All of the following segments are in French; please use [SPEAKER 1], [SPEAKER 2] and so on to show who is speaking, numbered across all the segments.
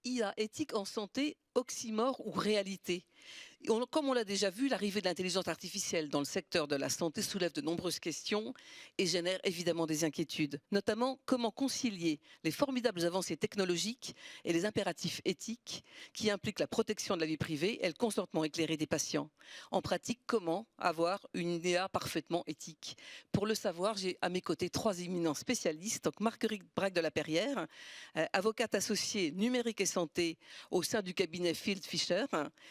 [SPEAKER 1] IA, éthique en santé, oxymore ou réalité? Comme on l'a déjà vu, l'arrivée de l'intelligence artificielle dans le secteur de la santé soulève de nombreuses questions et génère évidemment des inquiétudes. Notamment, comment concilier les formidables avancées technologiques et les impératifs éthiques qui impliquent la protection de la vie privée et le consentement éclairé des patients. En pratique, comment avoir une IA parfaitement éthique? Pour le savoir, j'ai à mes côtés trois éminents spécialistes. Donc Marguerite Braque de la Perrière, avocate associée numérique et santé au sein du cabinet Field Fisher,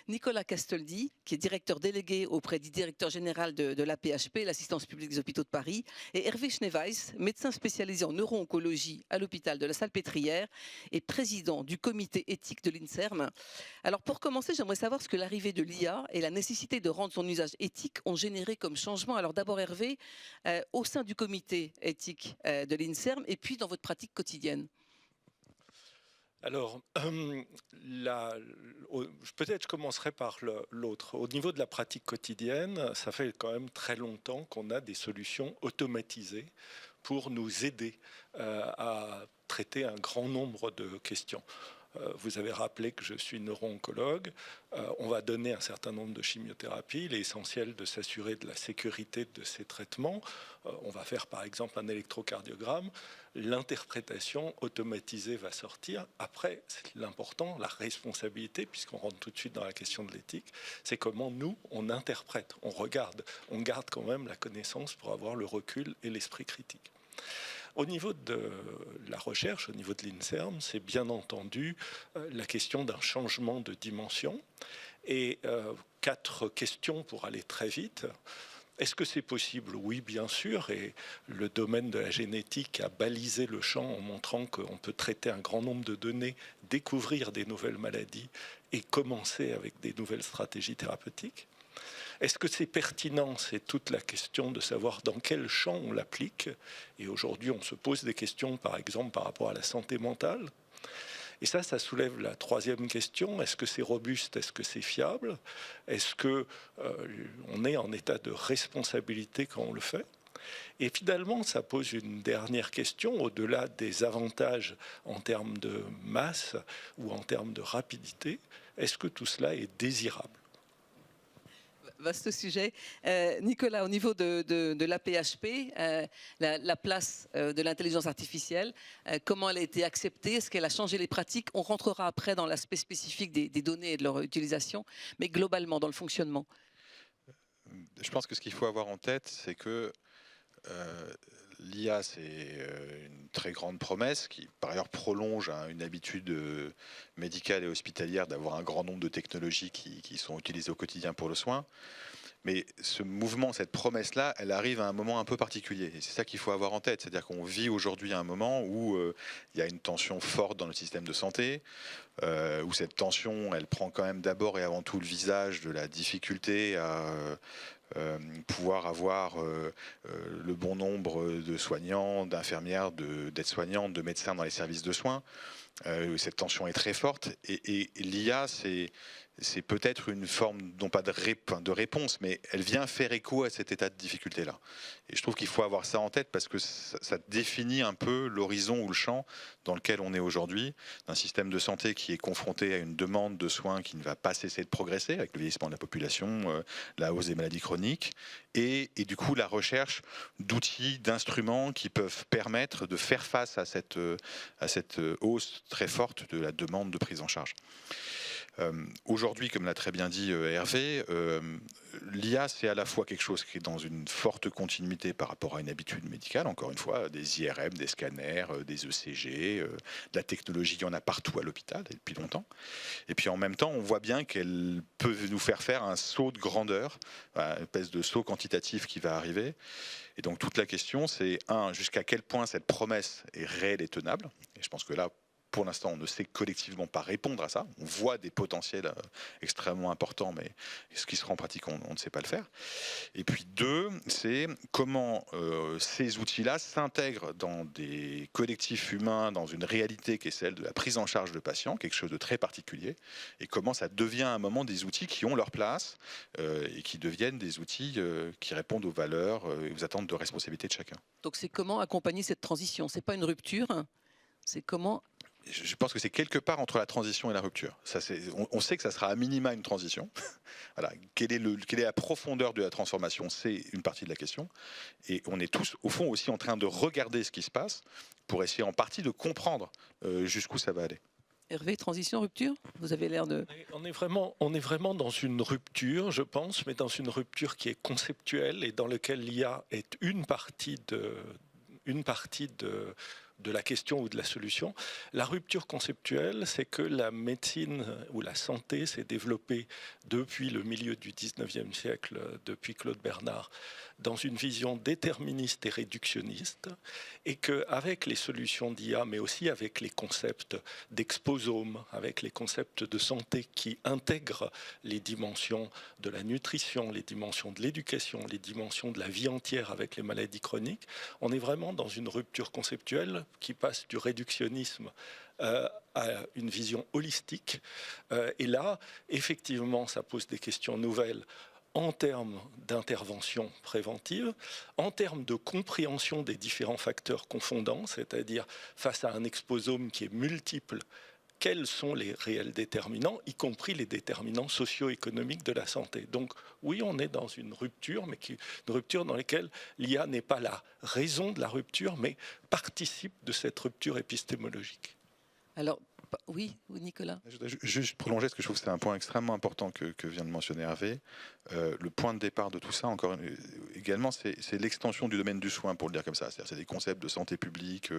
[SPEAKER 1] Nicolas Castaldi, qui est directeur délégué auprès du directeur général de l'AP-HP, l'Assistance publique des hôpitaux de Paris, et Hervé Schneeweiss, médecin spécialisé en neuro-oncologie à l'hôpital de la Salpêtrière et président du comité éthique de l'INSERM. Alors pour commencer, j'aimerais savoir ce que l'arrivée de l'IA et la nécessité de rendre son usage éthique ont généré comme changement. Alors d'abord Hervé, au sein du comité éthique de l'INSERM et puis dans votre pratique quotidienne.
[SPEAKER 2] Alors, peut-être je commencerai par l'autre. Au niveau de la pratique quotidienne, ça fait quand même très longtemps qu'on a des solutions automatisées pour nous aider à traiter un grand nombre de questions. Vous avez rappelé que je suis neuro-oncologue. On va donner un certain nombre de chimiothérapies. Il est essentiel de s'assurer de la sécurité de ces traitements. On va faire par exemple un électrocardiogramme. L'interprétation automatisée va sortir. Après, c'est l'important, la responsabilité, puisqu'on rentre tout de suite dans la question de l'éthique, c'est comment nous, on interprète, on regarde. On garde quand même la connaissance pour avoir le recul et l'esprit critique. Au niveau de la recherche, au niveau de l'INSERM, c'est bien entendu la question d'un changement de dimension. Et 4 questions pour aller très vite. Est-ce que c'est possible? Oui, bien sûr. Et le domaine de la génétique a balisé le champ en montrant qu'on peut traiter un grand nombre de données, découvrir des nouvelles maladies et commencer avec des nouvelles stratégies thérapeutiques. Est-ce que c'est pertinent? C'est toute la question de savoir dans quel champ on l'applique. Et aujourd'hui, on se pose des questions, par exemple, par rapport à la santé mentale. Et ça soulève la troisième question. Est-ce que c'est robuste? Est-ce que c'est fiable? Est-ce qu'on est en état de responsabilité quand on le fait? Et finalement, ça pose une dernière question, au-delà des avantages en termes de masse ou en termes de rapidité. Est-ce que tout cela est désirable?
[SPEAKER 1] Vaste sujet. Nicolas, au niveau de l'AP-HP, la place de l'intelligence artificielle, comment elle a été acceptée? Est-ce qu'elle a changé les pratiques? On rentrera après dans l'aspect spécifique des données et de leur utilisation, mais globalement dans le fonctionnement.
[SPEAKER 3] Je pense que ce qu'il faut avoir en tête, c'est que l'IA, c'est une très grande promesse qui, par ailleurs, prolonge une habitude médicale et hospitalière d'avoir un grand nombre de technologies qui sont utilisées au quotidien pour le soin. Mais ce mouvement, cette promesse-là, elle arrive à un moment un peu particulier. Et c'est ça qu'il faut avoir en tête. C'est-à-dire qu'on vit aujourd'hui un moment où il y a une tension forte dans le système de santé, où cette tension, elle prend quand même d'abord et avant tout le visage de la difficulté à pouvoir avoir le bon nombre de soignants, d'infirmières, d'aides-soignantes, de médecins dans les services de soins. Cette tension est très forte et l'IA, c'est peut-être une forme, non pas de réponse, mais elle vient faire écho à cet état de difficulté-là. Et je trouve qu'il faut avoir ça en tête parce que ça définit un peu l'horizon ou le champ dans lequel on est aujourd'hui, d'un système de santé qui est confronté à une demande de soins qui ne va pas cesser de progresser avec le vieillissement de la population, la hausse des maladies chroniques, et du coup la recherche d'outils, d'instruments qui peuvent permettre de faire face à cette hausse très forte de la demande de prise en charge. Aujourd'hui, comme l'a très bien dit Hervé, l'IA, c'est à la fois quelque chose qui est dans une forte continuité par rapport à une habitude médicale, encore une fois, des IRM, des scanners, des ECG, de la technologie, il y en a partout à l'hôpital et depuis longtemps. Et puis en même temps, on voit bien qu'elle peut nous faire un saut de grandeur, une espèce de saut quantitatif qui va arriver. Et donc toute la question, c'est jusqu'à quel point cette promesse est réelle et tenable. Et je pense que là, pour l'instant, on ne sait collectivement pas répondre à ça. On voit des potentiels extrêmement importants, mais ce qui sera en pratique, on ne sait pas le faire. Et puis 2, c'est comment ces outils-là s'intègrent dans des collectifs humains, dans une réalité qui est celle de la prise en charge de patients, quelque chose de très particulier, et comment ça devient à un moment des outils qui ont leur place et qui deviennent des outils qui répondent aux valeurs et aux attentes de responsabilité de chacun.
[SPEAKER 1] Donc c'est comment accompagner cette transition? C'est pas une rupture, c'est comment
[SPEAKER 3] je pense que c'est quelque part entre la transition et la rupture. On sait que ça sera à minima une transition. Voilà. Quelle est la profondeur de la transformation? C'est une partie de la question. Et on est tous, au fond, aussi en train de regarder ce qui se passe pour essayer en partie de comprendre jusqu'où ça va aller.
[SPEAKER 1] Hervé, transition, rupture? Vous avez l'air de...
[SPEAKER 2] On est vraiment dans une rupture, je pense, mais dans une rupture qui est conceptuelle et dans laquelle l'IA est une partie de la question ou de la solution. La rupture conceptuelle, c'est que la médecine ou la santé s'est développée depuis le milieu du 19e siècle, depuis Claude Bernard, dans une vision déterministe et réductionniste, et qu'avec les solutions d'IA, mais aussi avec les concepts d'exposome, avec les concepts de santé qui intègrent les dimensions de la nutrition, les dimensions de l'éducation, les dimensions de la vie entière avec les maladies chroniques, on est vraiment dans une rupture conceptuelle qui passe du réductionnisme à une vision holistique. Et là, effectivement, ça pose des questions nouvelles en termes d'intervention préventive, en termes de compréhension des différents facteurs confondants, c'est-à-dire face à un exposome qui est multiple, quels sont les réels déterminants, y compris les déterminants socio-économiques de la santé. Donc oui, on est dans une rupture, mais une rupture dans laquelle l'IA n'est pas la raison de la rupture, mais participe de cette rupture épistémologique.
[SPEAKER 1] Alors, oui, Nicolas.
[SPEAKER 3] Je voudrais juste prolonger, parce que je trouve que c'est un point extrêmement important que vient de mentionner Hervé. Le point de départ de tout ça, également, c'est l'extension du domaine du soin, pour le dire comme ça. C'est des concepts de santé publique,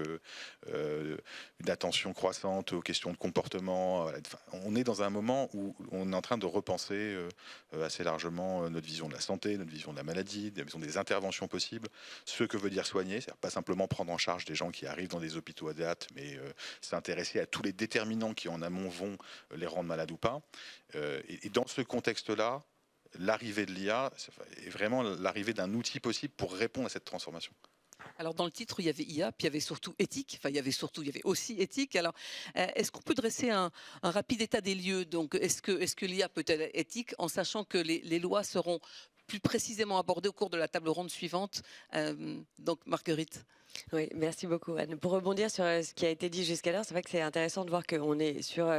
[SPEAKER 3] une attention croissante aux questions de comportement. Enfin, on est dans un moment où on est en train de repenser assez largement notre vision de la santé, notre vision de la maladie, notre vision des interventions possibles, ce que veut dire soigner, c'est-à-dire pas simplement prendre en charge des gens qui arrivent dans des hôpitaux à date, mais s'intéresser à tous les déterminants qui en amont vont les rendre malades ou pas. Et dans ce contexte-là, l'arrivée de l'IA est vraiment l'arrivée d'un outil possible pour répondre à cette transformation.
[SPEAKER 1] Alors dans le titre, il y avait IA, puis il y avait surtout éthique. Enfin, il y avait aussi éthique. Alors, est-ce qu'on peut dresser un rapide état des lieux? Donc, est-ce que l'IA peut être éthique, en sachant que les lois seront plus précisément abordées au cours de la table ronde suivante? Donc, Marguerite.
[SPEAKER 4] Oui, merci beaucoup, Anne. Pour rebondir sur ce qui a été dit jusqu'alors, c'est vrai que c'est intéressant de voir qu'on est sur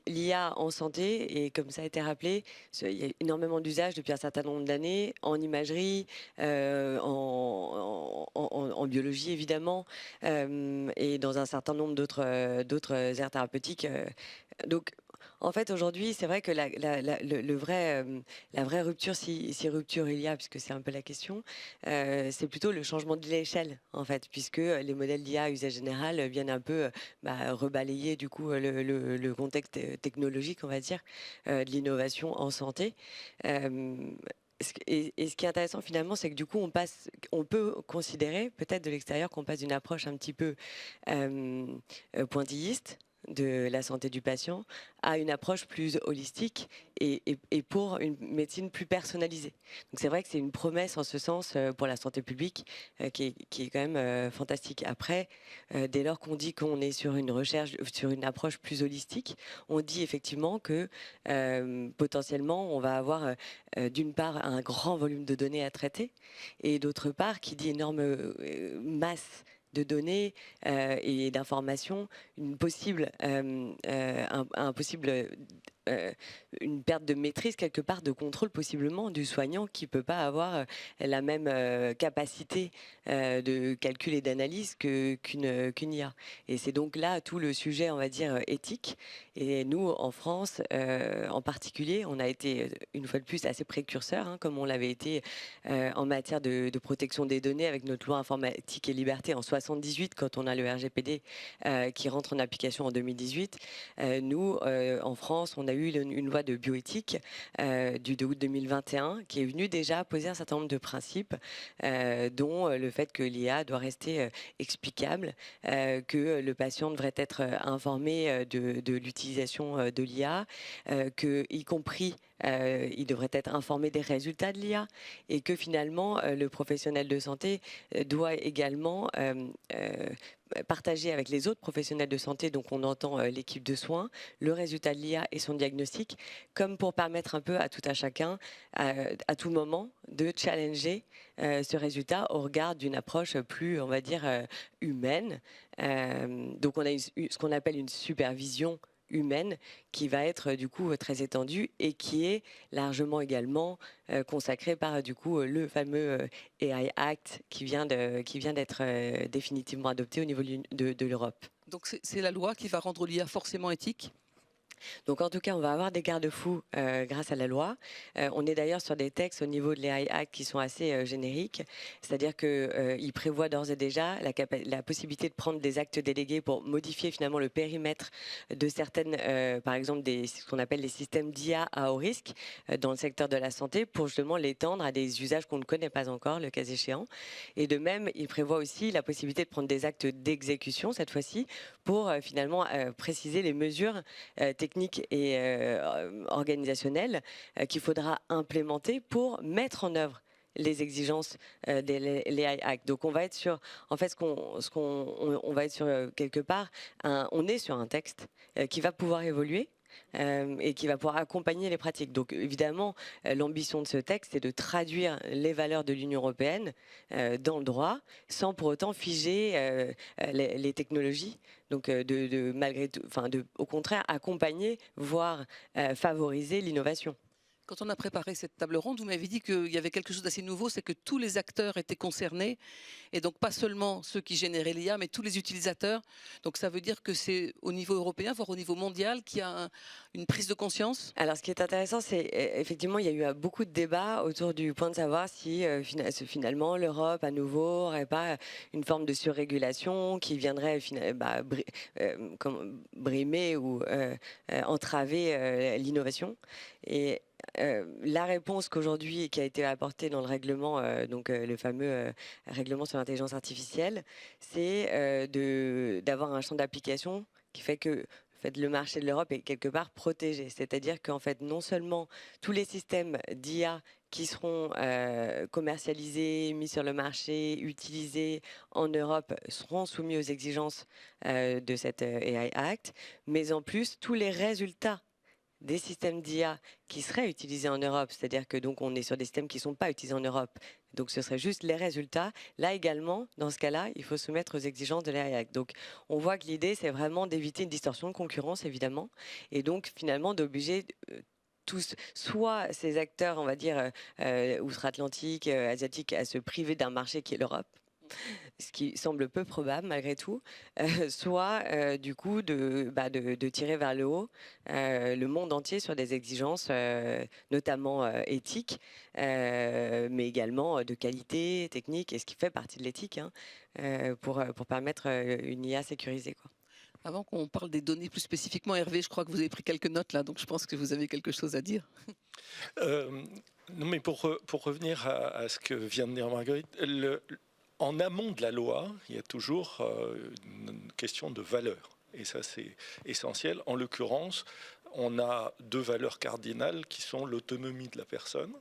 [SPEAKER 4] l'IA en santé, et comme ça a été rappelé, il y a énormément d'usages depuis un certain nombre d'années, en imagerie, en biologie évidemment, et dans un certain nombre d'autres aires thérapeutiques. Donc, en fait, aujourd'hui, c'est vrai que la vraie rupture, si rupture il y a, puisque c'est un peu la question, c'est plutôt le changement de l'échelle, en fait, puisque les modèles d'IA à usage général viennent un peu rebalayer du coup le contexte technologique, on va dire, de l'innovation en santé. Et ce qui est intéressant finalement, c'est que du coup, on peut considérer peut-être de l'extérieur qu'on passe d'une approche un petit peu pointilliste de la santé du patient à une approche plus holistique et pour une médecine plus personnalisée. Donc c'est vrai que c'est une promesse en ce sens pour la santé publique qui est quand même fantastique. Après, dès lors qu'on dit qu'on est sur une recherche, sur une approche plus holistique, on dit effectivement que potentiellement on va avoir d'une part un grand volume de données à traiter, et d'autre part, qui dit énorme masse de données et d'informations, une possible une perte de maîtrise quelque part, de contrôle possiblement du soignant, qui peut pas avoir la même capacité de calcul et d'analyse qu'une IA. Et c'est donc là tout le sujet, on va dire, éthique. Et nous, en France, en particulier, on a été une fois de plus assez précurseurs, comme on l'avait été en matière de protection des données avec notre loi informatique et liberté en 78, quand on a le RGPD qui rentre en application en 2018. Nous, en France, on a eu une loi de bioéthique du 2 août 2021 qui est venue déjà poser un certain nombre de principes, dont le fait que l'IA doit rester explicable, que le patient devrait être informé de l'utilisation de l'IA, que, y compris, il devrait être informé des résultats de l'IA, et que finalement le professionnel de santé doit également partager avec les autres professionnels de santé, donc on entend l'équipe de soins, le résultat de l'IA et son diagnostic, comme pour permettre un peu à tout un chacun, à tout moment, de challenger ce résultat au regard d'une approche plus, on va dire, humaine, Donc on a ce qu'on appelle une supervision humaine qui va être du coup très étendue et qui est largement également consacrée par du coup le fameux AI Act qui vient d'être définitivement adopté au niveau de l'Europe.
[SPEAKER 1] Donc c'est la loi qui va rendre l'IA forcément éthique?
[SPEAKER 4] Donc en tout cas, on va avoir des garde-fous grâce à la loi. On est d'ailleurs sur des textes au niveau de l'AI Act qui sont assez génériques, c'est-à-dire qu'il prévoit d'ores et déjà la possibilité de prendre des actes délégués pour modifier finalement le périmètre de certaines, par exemple, ce qu'on appelle les systèmes d'IA à haut risque dans le secteur de la santé pour justement l'étendre à des usages qu'on ne connaît pas encore, le cas échéant. Et de même, il prévoit aussi la possibilité de prendre des actes d'exécution, cette fois-ci, pour finalement préciser les mesures techniques et organisationnelles qu'il faudra implémenter pour mettre en œuvre les exigences des AI Act. Donc on va être sur, en fait, on va être sur quelque part, on est sur un texte qui va pouvoir évoluer. Et qui va pouvoir accompagner les pratiques. Donc évidemment, l'ambition de ce texte est de traduire les valeurs de l'Union européenne dans le droit, sans pour autant figer les technologies. Donc malgré tout, au contraire, accompagner, voire favoriser l'innovation.
[SPEAKER 1] Quand on a préparé cette table ronde, vous m'avez dit qu'il y avait quelque chose d'assez nouveau, c'est que tous les acteurs étaient concernés, et donc pas seulement ceux qui généraient l'IA, mais tous les utilisateurs. Donc ça veut dire que c'est au niveau européen, voire au niveau mondial, qu'il y a une prise de conscience?
[SPEAKER 4] Alors ce qui est intéressant, c'est effectivement, il y a eu beaucoup de débats autour du point de savoir si finalement l'Europe, à nouveau, n'aurait pas une forme de surrégulation qui viendrait brimer ou entraver l'innovation. Et la réponse qu'aujourd'hui, qui a été apportée dans le règlement, le fameux règlement sur l'intelligence artificielle, c'est d'avoir un champ d'application qui fait que le marché de l'Europe est quelque part protégé. C'est-à-dire qu'en fait, non seulement tous les systèmes d'IA qui seront commercialisés, mis sur le marché, utilisés en Europe seront soumis aux exigences de cette AI Act, mais en plus, tous les résultats des systèmes d'IA qui seraient utilisés en Europe, c'est-à-dire que donc on est sur des systèmes qui ne sont pas utilisés en Europe, donc ce serait juste les résultats. Là également, dans ce cas-là, il faut se mettre aux exigences de l'AI Act. Donc on voit que l'idée, c'est vraiment d'éviter une distorsion de concurrence, évidemment, et donc finalement d'obliger tous, soit ces acteurs, on va dire, outre-Atlantique, asiatiques, à se priver d'un marché qui est l'Europe, ce qui semble peu probable malgré tout, soit du coup de tirer vers le haut le monde entier sur des exigences notamment éthiques, mais également de qualité technique, et ce qui fait partie de l'éthique, pour permettre une IA sécurisée, quoi.
[SPEAKER 1] Avant qu'on parle des données plus spécifiquement, Hervé, je crois que vous avez pris quelques notes là, donc je pense que vous avez quelque chose à dire.
[SPEAKER 2] Non, mais pour revenir à ce que vient de dire Marguerite, en amont de la loi, il y a toujours une question de valeur. Et ça, c'est essentiel. En l'occurrence, on a deux valeurs cardinales qui sont l'autonomie de la personne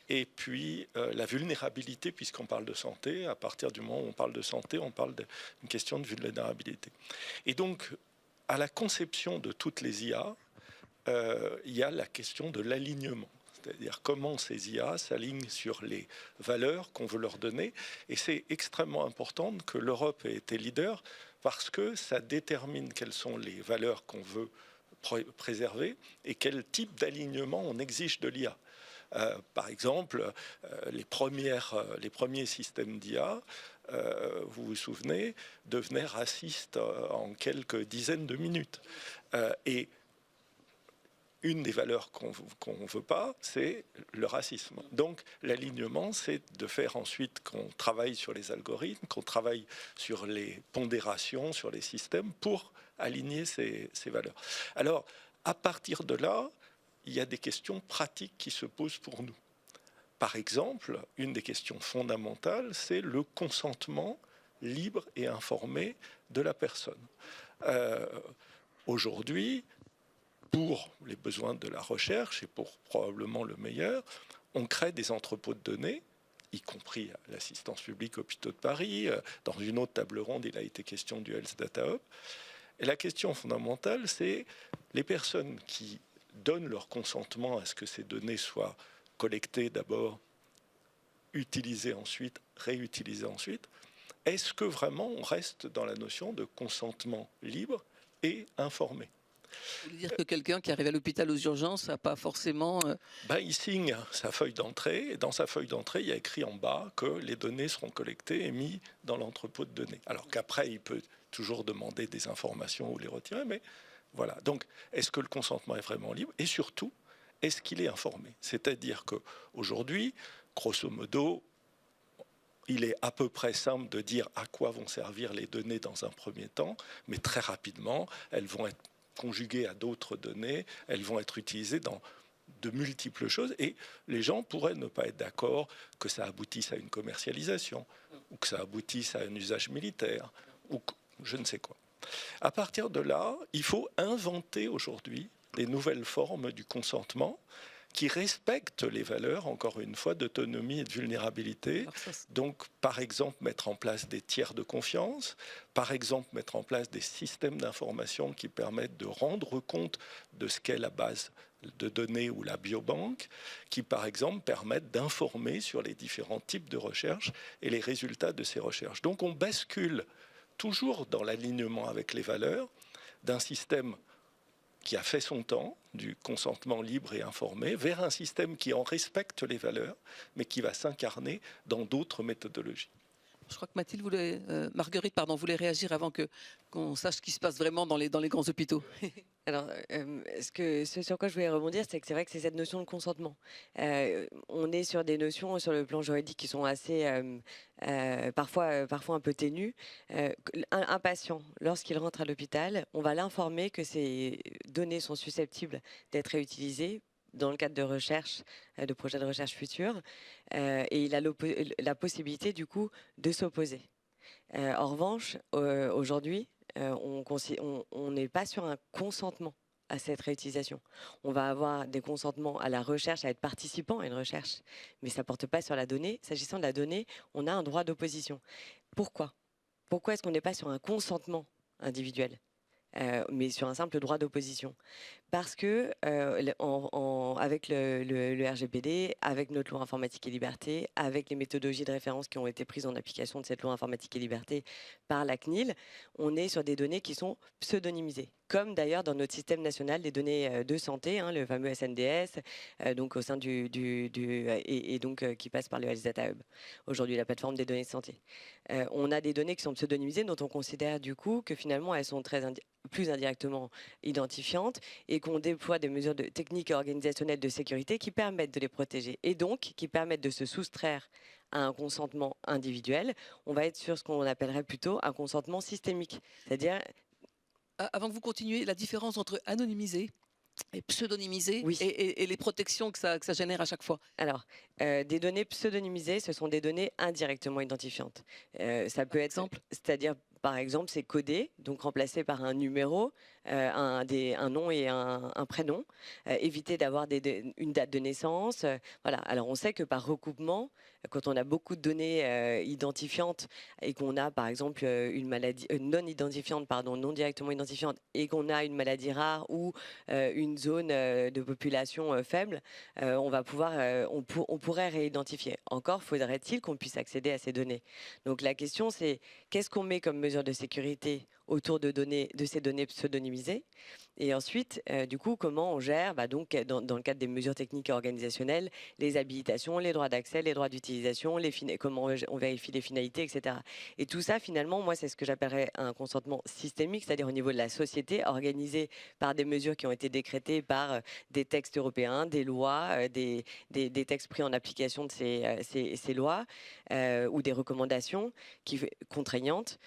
[SPEAKER 2] et puis la vulnérabilité, puisqu'on parle de santé. À partir du moment où on parle de santé, on parle d'une question de vulnérabilité. Et donc, à la conception de toutes les IA, il y a la question de l'alignement. C'est-à-dire comment ces IA s'alignent sur les valeurs qu'on veut leur donner. Et c'est extrêmement important que l'Europe ait été leader parce que ça détermine quelles sont les valeurs qu'on veut préserver et quel type d'alignement on exige de l'IA. Par exemple, les premiers systèmes d'IA, vous vous souvenez, devenaient racistes en quelques dizaines de minutes. Et une des valeurs qu'on ne veut pas, c'est le racisme. Donc l'alignement, c'est de faire ensuite qu'on travaille sur les algorithmes, qu'on travaille sur les pondérations, sur les systèmes pour aligner ces valeurs. Alors, à partir de là, il y a des questions pratiques qui se posent pour nous. Par exemple, une des questions fondamentales, c'est le consentement libre et informé de la personne. Aujourd'hui, pour les besoins de la recherche et pour probablement le meilleur, on crée des entrepôts de données, y compris à l'assistance publique Hôpitaux de Paris. Dans une autre table ronde, il a été question du Health Data Hub. Et la question fondamentale, c'est les personnes qui donnent leur consentement à ce que ces données soient collectées d'abord, utilisées ensuite, réutilisées ensuite. est-ce que vraiment on reste dans la notion de consentement libre et informé?
[SPEAKER 1] Vous voulez dire que quelqu'un qui arrive à l'hôpital aux urgences n'a pas forcément...
[SPEAKER 2] Il signe sa feuille d'entrée, et dans sa feuille d'entrée, il y a écrit en bas que les données seront collectées et mises dans l'entrepôt de données. Alors qu'après, il peut toujours demander des informations ou les retirer, mais voilà. Donc, est-ce que le consentement est vraiment libre? Et surtout, est-ce qu'il est informé? C'est-à-dire qu'aujourd'hui, grosso modo, il est à peu près simple de dire à quoi vont servir les données dans un premier temps, mais très rapidement, elles vont être conjuguées à d'autres données, elles vont être utilisées dans de multiples choses, et les gens pourraient ne pas être d'accord que ça aboutisse à une commercialisation, ou que ça aboutisse à un usage militaire, ou je ne sais quoi. À partir de là, il faut inventer aujourd'hui des nouvelles formes du consentement qui respectent les valeurs, encore une fois, d'autonomie et de vulnérabilité. Donc, par exemple, mettre en place des tiers de confiance, par exemple, mettre en place des systèmes d'information qui permettent de rendre compte de ce qu'est la base de données ou la biobanque, qui, par exemple, permettent d'informer sur les différents types de recherches et les résultats de ces recherches. Donc, on bascule toujours dans l'alignement avec les valeurs d'un système qui a fait son temps, du consentement libre et informé, vers un système qui en respecte les valeurs, mais qui va s'incarner dans d'autres méthodologies.
[SPEAKER 1] Je crois que Marguerite, voulait réagir avant qu'on sache ce qui se passe vraiment dans les grands hôpitaux.
[SPEAKER 4] Alors, ce sur quoi je voulais rebondir, c'est que c'est vrai que c'est cette notion de consentement. On est sur des notions sur le plan juridique qui sont assez, parfois un peu ténues. Un patient, lorsqu'il rentre à l'hôpital, on va l'informer que ces données sont susceptibles d'être réutilisées dans le cadre de recherche, de projets de recherche futurs, et il a la possibilité du coup de s'opposer. En revanche, aujourd'hui, on n'est pas sur un consentement à cette réutilisation. On va avoir des consentements à la recherche, à être participant à une recherche, mais ça ne porte pas sur la donnée. S'agissant de la donnée, on a un droit d'opposition. Pourquoi est-ce qu'on n'est pas sur un consentement individuel, mais sur un simple droit d'opposition? Parce que avec le RGPD, avec notre loi informatique et liberté, avec les méthodologies de référence qui ont été prises en application de cette loi informatique et liberté par la CNIL, on est sur des données qui sont pseudonymisées. Comme d'ailleurs dans notre système national des données de santé, le fameux SNDS, donc au sein qui passe par le Health Data Hub, aujourd'hui la plateforme des données de santé. On a des données qui sont pseudonymisées dont on considère du coup que finalement elles sont plus indirectement identifiantes et qu'on déploie des mesures techniques et organisationnelles de sécurité qui permettent de les protéger et donc qui permettent de se soustraire à un consentement individuel. On va être sur ce qu'on appellerait plutôt un consentement systémique, c'est-à-dire...
[SPEAKER 1] Avant que vous continuiez, la différence entre anonymiser et pseudonymiser,
[SPEAKER 4] oui,
[SPEAKER 1] et les protections que ça génère à chaque fois.
[SPEAKER 4] Alors, des données pseudonymisées, ce sont des données indirectement identifiantes. Ça peut être, c'est-à-dire, par exemple, c'est codé, donc remplacé par un numéro, un nom et un prénom, éviter d'avoir une date de naissance. Voilà. Alors, on sait que par recoupement, quand on a beaucoup de données identifiantes et qu'on a, par exemple, une maladie non identifiante, non directement identifiante, et qu'on a une maladie rare ou une zone de population faible, on pourrait réidentifier. Encore faudrait-il qu'on puisse accéder à ces données. Donc la question, c'est qu'est-ce qu'on met comme mesure de sécurité autour de ces données pseudonymisées, et ensuite, du coup, comment on gère, donc, dans le cadre des mesures techniques et organisationnelles, les habilitations, les droits d'accès, les droits d'utilisation, comment on vérifie les finalités, etc. Et tout ça, finalement, moi, c'est ce que j'appellerais un consentement systémique, c'est-à-dire au niveau de la société, organisé par des mesures qui ont été décrétées par des textes européens, des lois, des textes pris en application de ces lois, ou des recommandations contraignantes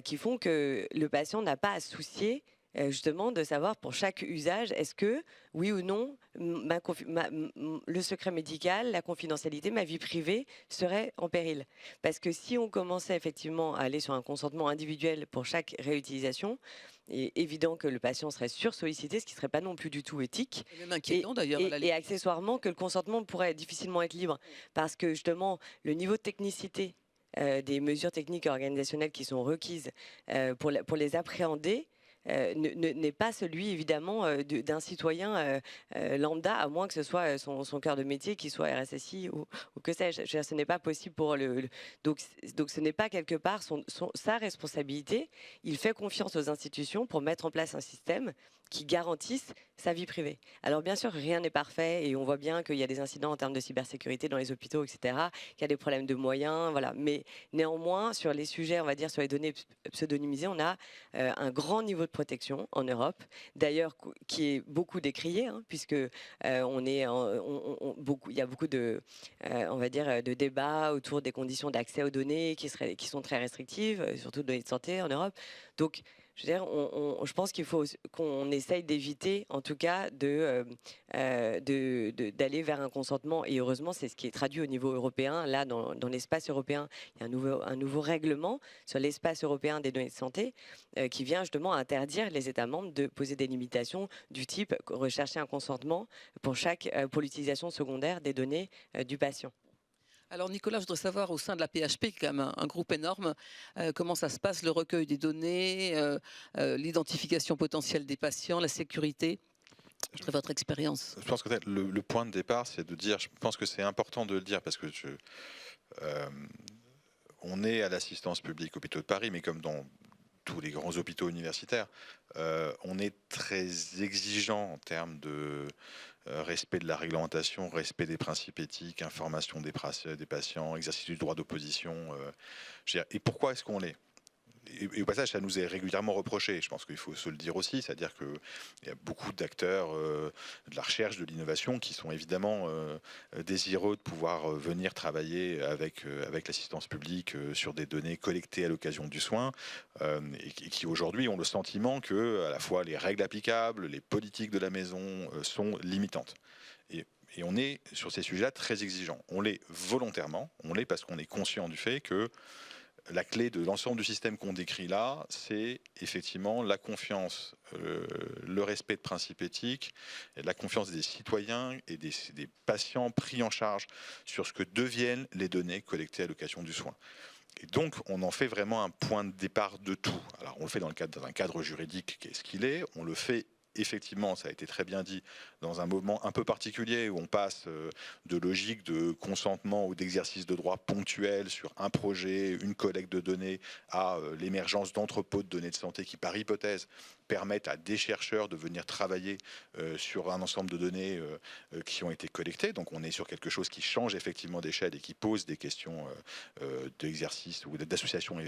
[SPEAKER 4] qui font que le patient n'a pas à se soucier justement de savoir pour chaque usage, est-ce que, oui ou non, le secret médical, la confidentialité, ma vie privée serait en péril. Parce que si on commençait effectivement à aller sur un consentement individuel pour chaque réutilisation, il est évident que le patient serait sursollicité, ce qui ne serait pas non plus du tout éthique.
[SPEAKER 1] Et même inquiétant d'ailleurs.
[SPEAKER 4] Et accessoirement, que le consentement pourrait difficilement être libre. Parce que justement, le niveau de technicité des mesures techniques et organisationnelles qui sont requises pour les appréhender n'est pas celui évidemment d'un citoyen lambda, à moins que ce soit son cœur de métier qui soit RSSI ou que sais-je. Je veux dire, ce n'est pas possible pour donc ce n'est pas quelque part sa responsabilité. Il fait confiance aux institutions pour mettre en place un système qui garantisse sa vie privée. Alors bien sûr, rien n'est parfait et on voit bien qu'il y a des incidents en termes de cybersécurité dans les hôpitaux, etc., qu'il y a des problèmes de moyens, voilà. Mais néanmoins, sur les sujets, on va dire, sur les données pseudonymisées, on a un grand niveau de protection en Europe, d'ailleurs qui est beaucoup décrié, hein, puisque il y a beaucoup de, on va dire, de débats autour des conditions d'accès aux données qui sont très restrictives, surtout données de santé en Europe. Donc, je veux dire, je pense qu'il faut qu'on essaye d'éviter, en tout cas, d'aller vers un consentement. Et heureusement, c'est ce qui est traduit au niveau européen. Là, dans l'espace européen, il y a un nouveau règlement sur l'espace européen des données de santé qui vient justement interdire les États membres de poser des limitations du type rechercher un consentement pour l'utilisation secondaire des données du patient.
[SPEAKER 1] Alors Nicolas, je voudrais savoir au sein de la PHP, qui est quand même un groupe énorme, comment ça se passe, le recueil des données, l'identification potentielle des patients, la sécurité. Je voudrais votre expérience.
[SPEAKER 3] Je pense que le point de départ, c'est de dire, je pense que c'est important de le dire, parce que on est à l'assistance publique hôpitaux de Paris, mais comme dans tous les grands hôpitaux universitaires, on est très exigeant en termes de respect de la réglementation, respect des principes éthiques, information des patients, exercice du droit d'opposition. Et pourquoi est-ce qu'on l'est ? Et au passage, ça nous est régulièrement reproché. Je pense qu'il faut se le dire aussi, c'est-à-dire qu'il y a beaucoup d'acteurs de la recherche, de l'innovation, qui sont évidemment désireux de pouvoir venir travailler avec l'assistance publique sur des données collectées à l'occasion du soin, et qui aujourd'hui ont le sentiment que à la fois les règles applicables, les politiques de la maison sont limitantes. Et on est sur ces sujets-là très exigeants. On l'est volontairement, on l'est parce qu'on est conscient du fait que la clé de l'ensemble du système qu'on décrit là, c'est effectivement la confiance, le respect de principes éthiques, et la confiance des citoyens et des patients pris en charge sur ce que deviennent les données collectées à l'occasion du soin. Et donc, on en fait vraiment un point de départ de tout. Alors, on le fait dans un cadre juridique qui est ce qu'il est, on le fait effectivement, ça a été très bien dit, dans un moment un peu particulier où on passe de logique de consentement ou d'exercice de droit ponctuel sur un projet, une collecte de données, à l'émergence d'entrepôts de données de santé qui, par hypothèse, permettent à des chercheurs de venir travailler sur un ensemble de données qui ont été collectées. Donc on est sur quelque chose qui change effectivement d'échelle et qui pose des questions d'exercice ou d'association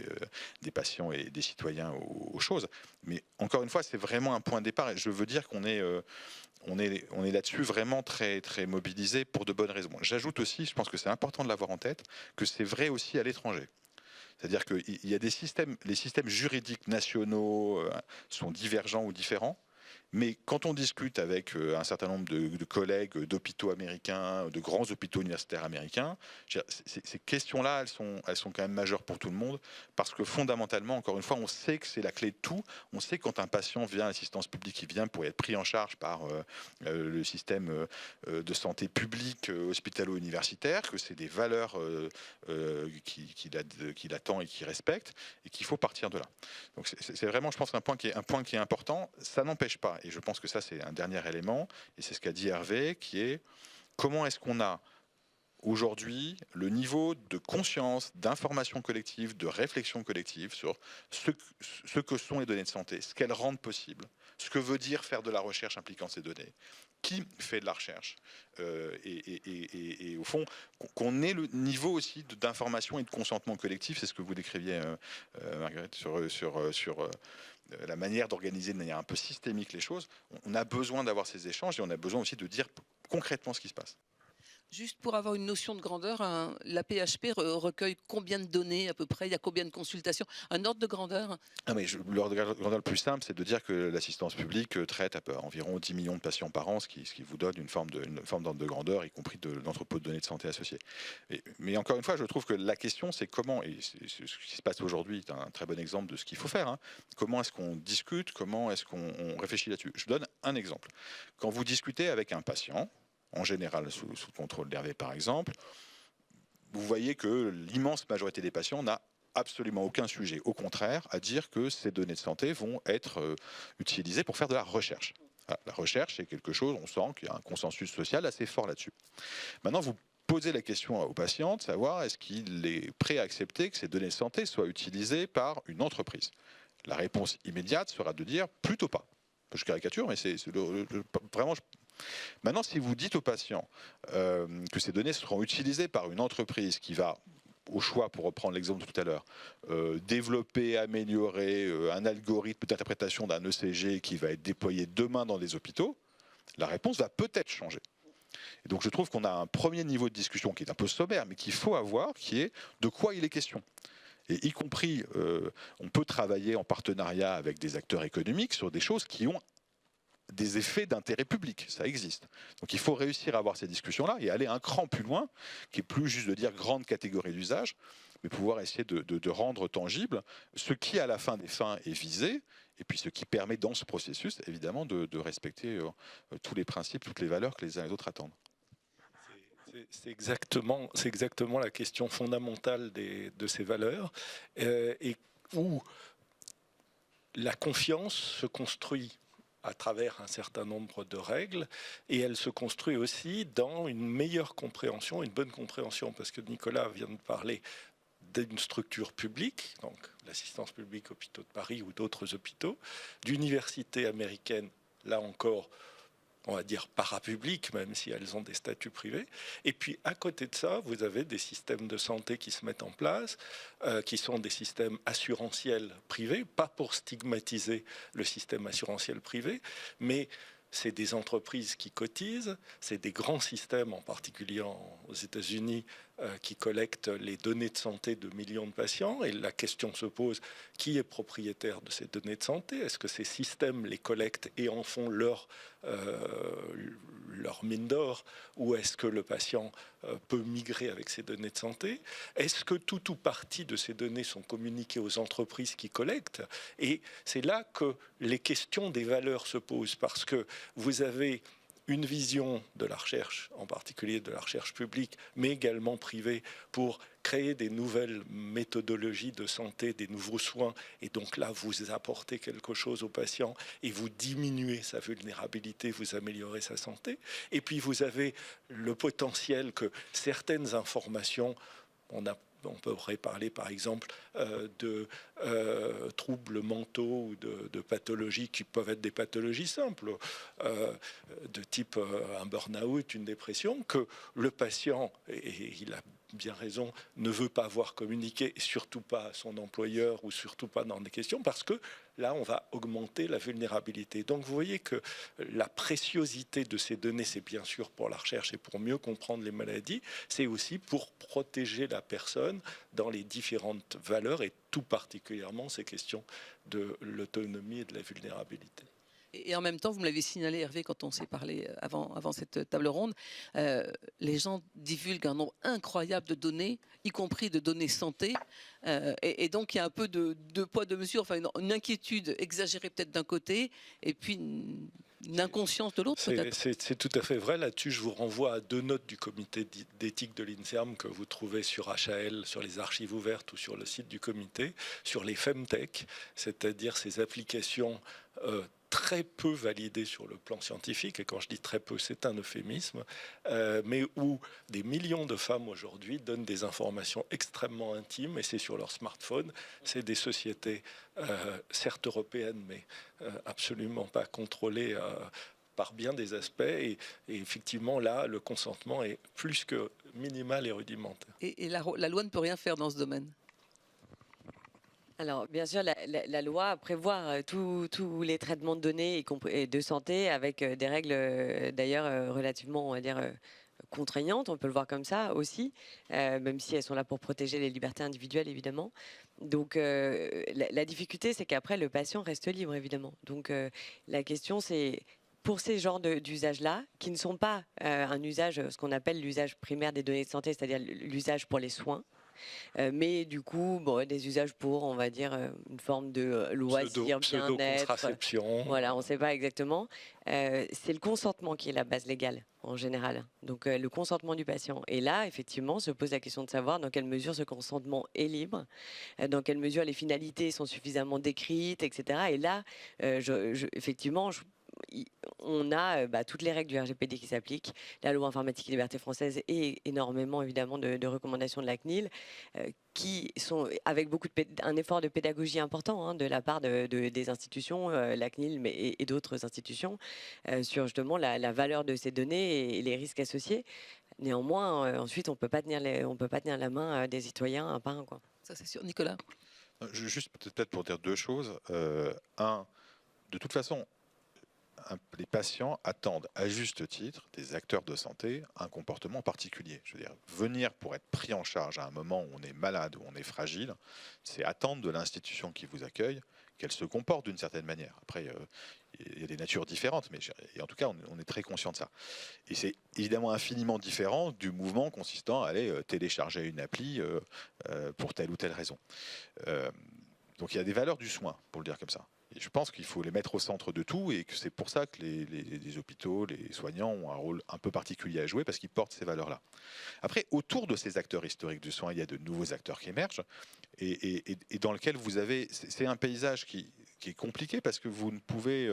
[SPEAKER 3] des patients et des citoyens aux choses. Mais encore une fois, c'est vraiment un point de départ et je veux dire qu'on est là-dessus vraiment très, très mobilisé pour de bonnes raisons. J'ajoute aussi, je pense que c'est important de l'avoir en tête, que c'est vrai aussi à l'étranger. C'est-à-dire qu'il y a des systèmes, les systèmes juridiques nationaux sont divergents ou différents, mais quand on discute avec un certain nombre de collègues d'hôpitaux américains, de grands hôpitaux universitaires américains, ces questions-là, elles sont quand même majeures pour tout le monde, parce que fondamentalement, encore une fois, on sait que c'est la clé de tout. On sait que quand un patient vient à l'assistance publique, il vient pour être pris en charge par le système de santé publique hospitalo-universitaire, que c'est des valeurs qu'il attend et qu'il respecte, et qu'il faut partir de là. Donc c'est vraiment, je pense, un point qui est important. Ça n'empêche pas, et je pense que ça c'est un dernier élément, et c'est ce qu'a dit Hervé, qui est comment est-ce qu'on a aujourd'hui le niveau de conscience, d'information collective, de réflexion collective sur ce que sont les données de santé, ce qu'elles rendent possible, ce que veut dire faire de la recherche impliquant ces données, qui fait de la recherche, et au fond qu'on ait le niveau aussi d'information et de consentement collectif. C'est ce que vous décriviez, Marguerite, sur la manière d'organiser de manière un peu systémique les choses. On a besoin d'avoir ces échanges et on a besoin aussi de dire concrètement ce qui se passe.
[SPEAKER 1] Juste pour avoir une notion de grandeur, la PHP recueille combien de données à peu près? Il y a combien de consultations? Un ordre de grandeur?
[SPEAKER 3] L'ordre de grandeur le plus simple, c'est de dire que l'assistance publique traite à environ 10 millions de patients par an, ce qui vous donne une forme d'ordre de grandeur, y compris d'entrepôts de données de santé associés. Mais encore une fois, je trouve que la question, c'est comment, et ce qui se passe aujourd'hui est un très bon exemple de ce qu'il faut faire, comment est-ce qu'on discute, comment est-ce qu'on réfléchit là-dessus. Je donne un exemple. Quand vous discutez avec un patient, en général sous le contrôle d'Hervé par exemple, vous voyez que l'immense majorité des patients n'a absolument aucun sujet, au contraire, à dire que ces données de santé vont être utilisées pour faire de la recherche. Voilà, la recherche, c'est quelque chose, on sent qu'il y a un consensus social assez fort là-dessus. Maintenant, vous posez la question aux patients de savoir est-ce qu'il est prêt à accepter que ces données de santé soient utilisées par une entreprise. La réponse immédiate sera de dire plutôt pas. Je caricature, mais c'est vraiment... Maintenant, si vous dites aux patients que ces données seront utilisées par une entreprise qui va, au choix, pour reprendre l'exemple de tout à l'heure, développer, améliorer un algorithme d'interprétation d'un ECG qui va être déployé demain dans les hôpitaux, la réponse va peut-être changer. Et donc je trouve qu'on a un premier niveau de discussion qui est un peu sommaire, mais qu'il faut avoir, qui est de quoi il est question. Et y compris, on peut travailler en partenariat avec des acteurs économiques sur des choses qui ont des effets d'intérêt public, ça existe. Donc il faut réussir à avoir ces discussions-là et aller un cran plus loin, qui est plus juste de dire grande catégorie d'usage, mais pouvoir essayer de rendre tangible ce qui, à la fin des fins, est visé, et puis ce qui permet dans ce processus, évidemment, de respecter tous les principes, toutes les valeurs que les uns et les autres attendent.
[SPEAKER 2] C'est exactement la question fondamentale de ces valeurs, et où la confiance se construit à travers un certain nombre de règles, et elle se construit aussi dans une meilleure compréhension, une bonne compréhension, parce que Nicolas vient de parler d'une structure publique, donc l'assistance publique Hôpitaux de Paris ou d'autres hôpitaux, d'universités américaines, là encore, on va dire parapubliques, même si elles ont des statuts privés. Et puis à côté de ça, vous avez des systèmes de santé qui se mettent en place, qui sont des systèmes assurantiels privés, pas pour stigmatiser le système assurantiel privé, mais c'est des entreprises qui cotisent, c'est des grands systèmes, en particulier aux États-Unis, qui collectent les données de santé de millions de patients. Et la question se pose, qui est propriétaire de ces données de santé? Est-ce que ces systèmes les collectent et en font leur mine d'or? Ou est-ce que le patient peut migrer avec ces données de santé? Est-ce que tout ou partie de ces données sont communiquées aux entreprises qui collectent? Et c'est là que les questions des valeurs se posent, parce que vous avez une vision de la recherche, en particulier de la recherche publique, mais également privée, pour créer des nouvelles méthodologies de santé, des nouveaux soins, et donc là, vous apportez quelque chose au patient et vous diminuez sa vulnérabilité, vous améliorez sa santé. Et puis, vous avez le potentiel que certaines informations, on pourrait parler par exemple de troubles mentaux ou de pathologies qui peuvent être des pathologies simples, de type un burn-out, une dépression, que le patient, et il a bien raison, ne veut pas voir communiquer, surtout pas à son employeur ou surtout pas dans des questions, parce que là, on va augmenter la vulnérabilité. Donc, vous voyez que la préciosité de ces données, c'est bien sûr pour la recherche et pour mieux comprendre les maladies, c'est aussi pour protéger la personne dans les différentes valeurs, et tout particulièrement ces questions de l'autonomie et de la vulnérabilité.
[SPEAKER 1] Et en même temps, vous me l'avez signalé, Hervé, quand on s'est parlé avant cette table ronde, les gens divulguent un nombre incroyable de données, y compris de données santé. Et donc, il y a un peu de poids, de mesure, enfin une inquiétude exagérée peut-être d'un côté, et puis une inconscience de l'autre, peut-être.
[SPEAKER 2] C'est tout à fait vrai. Là-dessus, je vous renvoie à 2 notes du comité d'éthique de l'INSERM que vous trouvez sur HAL, sur les archives ouvertes ou sur le site du comité, sur les femtech, c'est-à-dire ces applications très peu validées sur le plan scientifique, et quand je dis très peu, c'est un euphémisme, mais où des millions de femmes aujourd'hui donnent des informations extrêmement intimes, et c'est sur leur smartphone. C'est des sociétés, certes européennes, mais absolument pas contrôlées par bien des aspects, et effectivement là, le consentement est plus que minimal et rudimentaire.
[SPEAKER 1] Et la loi ne peut rien faire dans ce domaine.
[SPEAKER 4] Alors, bien sûr, la loi prévoit tous les traitements de données et de santé avec des règles d'ailleurs relativement, on va dire, contraignantes, on peut le voir comme ça aussi, même si elles sont là pour protéger les libertés individuelles, évidemment. Donc, la difficulté, c'est qu'après, le patient reste libre, évidemment. Donc, la question, c'est pour ces genres d'usages-là, qui ne sont pas un usage, ce qu'on appelle l'usage primaire des données de santé, c'est-à-dire l'usage pour les soins, Mais du coup, bon, des usages pour, on va dire, une forme de loisir, bien-être.
[SPEAKER 2] Pseudo-contraception.
[SPEAKER 4] Voilà, on ne sait pas exactement. C'est le consentement qui est la base légale, en général. Donc, le consentement du patient. Et là, effectivement, se pose la question de savoir dans quelle mesure ce consentement est libre, dans quelle mesure les finalités sont suffisamment décrites, etc. Et là, effectivement, on a toutes les règles du RGPD qui s'appliquent, la loi informatique et liberté française et énormément évidemment de recommandations de la CNIL qui sont avec un effort de pédagogie important de la part des institutions, la CNIL et d'autres institutions sur justement la valeur de ces données et les risques associés. Néanmoins, ensuite, on peut pas tenir la main des citoyens un par un, quoi.
[SPEAKER 1] Ça, c'est sûr. Nicolas?
[SPEAKER 3] Juste peut-être pour dire deux choses. Un, de toute façon, les patients attendent à juste titre des acteurs de santé un comportement particulier. Je veux dire, venir pour être pris en charge à un moment où on est malade, où on est fragile, c'est attendre de l'institution qui vous accueille qu'elle se comporte d'une certaine manière. Après, il y a des natures différentes, mais en tout cas, on est très conscient de ça. Et c'est évidemment infiniment différent du mouvement consistant à aller télécharger une appli pour telle ou telle raison. Donc il y a des valeurs du soin, pour le dire comme ça. Et je pense qu'il faut les mettre au centre de tout et que c'est pour ça que les hôpitaux, les soignants ont un rôle un peu particulier à jouer parce qu'ils portent ces valeurs-là. Après, autour de ces acteurs historiques du soin, il y a de nouveaux acteurs qui émergent et dans lequel vous avez... C'est un paysage qui est compliqué parce que vous ne pouvez...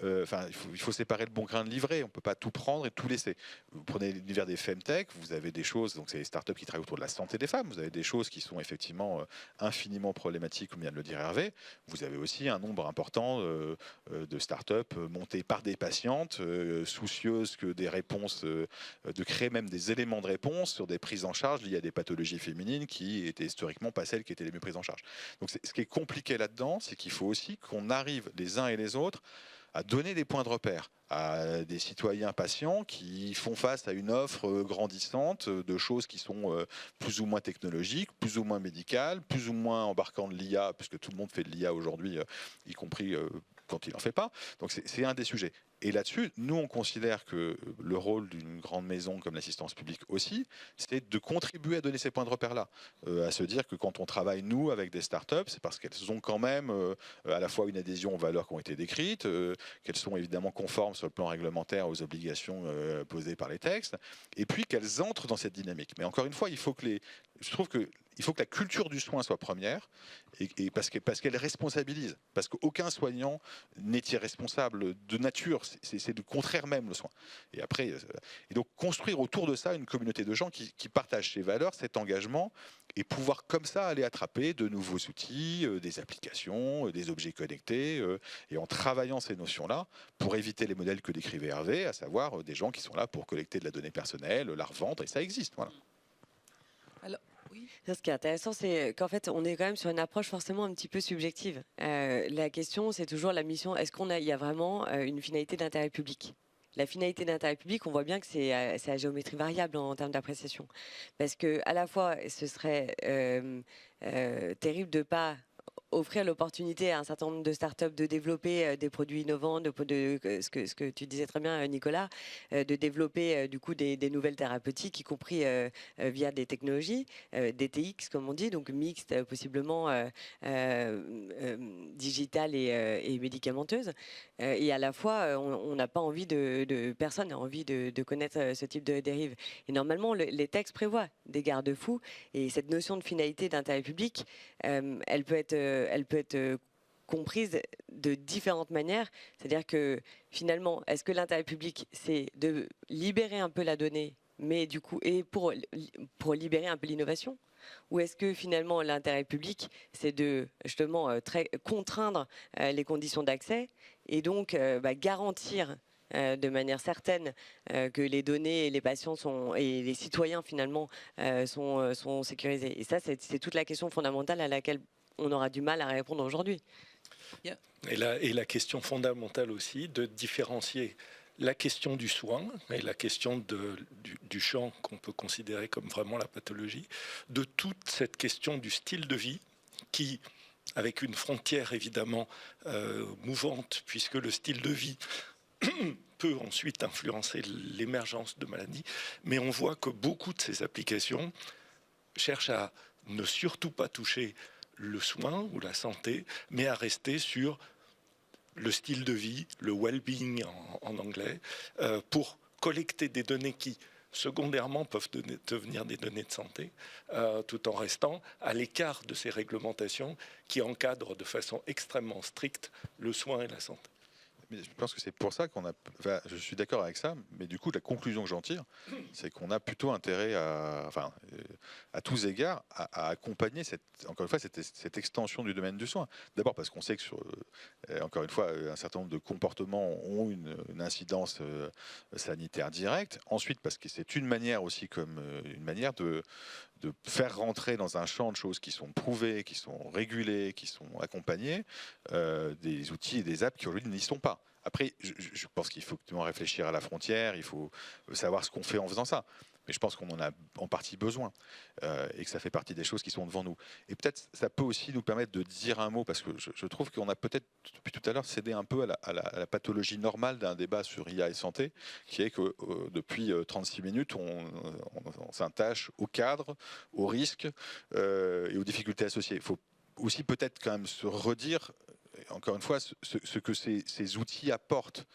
[SPEAKER 3] il faut séparer le bon grain de l'ivraie. On ne peut pas tout prendre et tout laisser. Vous prenez l'univers des femtech, vous avez des choses, donc c'est les startups qui travaillent autour de la santé des femmes. Vous avez des choses qui sont effectivement infiniment problématiques, comme vient de le dire Hervé. Vous avez aussi un nombre important de startups montées par des patientes, soucieuses que des réponses, de créer même des éléments de réponse sur des prises en charge liées à des pathologies féminines qui étaient historiquement pas celles qui étaient les mieux prises en charge. Donc ce qui est compliqué là-dedans, c'est qu'il faut aussi qu'on arrive les uns et les autres à donner des points de repère à des citoyens patients qui font face à une offre grandissante de choses qui sont plus ou moins technologiques, plus ou moins médicales, plus ou moins embarquant de l'IA, puisque tout le monde fait de l'IA aujourd'hui, y compris quand il n'en fait pas. Donc c'est un des sujets. Et là-dessus, nous, on considère que le rôle d'une grande maison comme l'assistance publique aussi, c'est de contribuer à donner ces points de repère-là. À se dire que quand on travaille, nous, avec des startups, c'est parce qu'elles ont quand même à la fois une adhésion aux valeurs qui ont été décrites, qu'elles sont évidemment conformes sur le plan réglementaire aux obligations posées par les textes, et puis qu'elles entrent dans cette dynamique. Mais encore une fois, je trouve que il faut que la culture du soin soit première, et parce qu'elle responsabilise. Parce qu'aucun soignant n'est irresponsable de nature. C'est le contraire même, le soin. Et après, et donc construire autour de ça une communauté de gens qui partagent ces valeurs, cet engagement, et pouvoir comme ça aller attraper de nouveaux outils, des applications, des objets connectés, et en travaillant ces notions-là, pour éviter les modèles que décrivait Hervé, à savoir des gens qui sont là pour collecter de la donnée personnelle, la revendre, et ça existe. Voilà.
[SPEAKER 1] Alors, oui.
[SPEAKER 4] Ce qui est intéressant, c'est qu'en fait, on est quand même sur une approche forcément un petit peu subjective. La question, c'est toujours la mission, est-ce qu'il y a vraiment une finalité d'intérêt public ? La finalité d'intérêt public, on voit bien que c'est à géométrie variable en termes d'appréciation. Parce que à la fois, ce serait terrible de ne pas offrir l'opportunité à un certain nombre de startups de développer des produits innovants, ce que tu disais très bien, Nicolas, de développer du coup des nouvelles thérapeutiques, y compris via des technologies, des TX comme on dit, donc mixtes, possiblement digitales et médicamenteuses. Et à la fois, on n'a pas envie personne n'a envie de connaître ce type de dérive. Et normalement, les textes prévoient des garde-fous, et cette notion de finalité d'intérêt public, elle peut être comprise de différentes manières. C'est-à-dire que finalement, est-ce que l'intérêt public, c'est de libérer un peu la donnée, mais du coup, et pour libérer un peu l'innovation ? Ou est-ce que finalement l'intérêt public, c'est de justement contraindre les conditions d'accès et donc garantir de manière certaine que les données et les patients et les citoyens finalement sont sécurisés. Et ça, c'est toute la question fondamentale à laquelle on aura du mal à répondre aujourd'hui.
[SPEAKER 2] Yeah. Et la question fondamentale aussi de différencier la question du soin et la question du champ qu'on peut considérer comme vraiment la pathologie, de toute cette question du style de vie qui, avec une frontière évidemment mouvante, puisque le style de vie peut ensuite influencer l'émergence de maladies, mais on voit que beaucoup de ces applications cherche à ne surtout pas toucher le soin ou la santé, mais à rester sur le style de vie, le well-being en anglais, pour collecter des données qui, secondairement, peuvent devenir des données de santé, tout en restant à l'écart de ces réglementations qui encadrent de façon extrêmement stricte le soin et la santé.
[SPEAKER 3] Mais je pense que c'est pour ça qu'on a. Enfin, je suis d'accord avec ça, mais du coup, la conclusion que j'en tire, c'est qu'on a plutôt intérêt à tous égards, à accompagner encore une fois, cette extension du domaine du soin. D'abord parce qu'on sait que encore une fois, un certain nombre de comportements ont une incidence sanitaire directe. Ensuite, parce que c'est une manière aussi, comme une manière de faire rentrer dans un champ de choses qui sont prouvées, qui sont régulées, qui sont accompagnées, des outils et des apps qui aujourd'hui n'y sont pas. Après, je pense qu'il faut réfléchir à la frontière, il faut savoir ce qu'on fait en faisant ça. Mais je pense qu'on en a en partie besoin et que ça fait partie des choses qui sont devant nous. Et peut-être ça peut aussi nous permettre de dire un mot, parce que je trouve qu'on a peut-être depuis tout à l'heure cédé un peu à la pathologie normale d'un débat sur IA et santé, qui est que depuis 36 minutes, on s'attache au cadre, aux risques et aux difficultés associées. Il faut aussi peut-être quand même se redire, encore une fois, ce que ces outils apportent.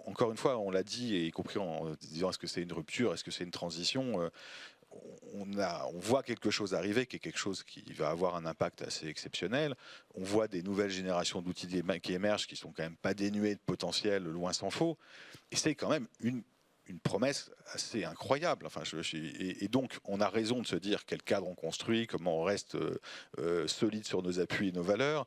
[SPEAKER 3] Encore une fois, on l'a dit, et y compris en disant est-ce que c'est une rupture, est-ce que c'est une transition, on voit quelque chose arriver, qui est quelque chose qui va avoir un impact assez exceptionnel. On voit des nouvelles générations d'outils qui émergent, qui sont quand même pas dénués de potentiel, loin s'en faut. Et c'est quand même une promesse assez incroyable. Enfin, et donc, on a raison de se dire quel cadre on construit, comment on reste solide sur nos appuis et nos valeurs,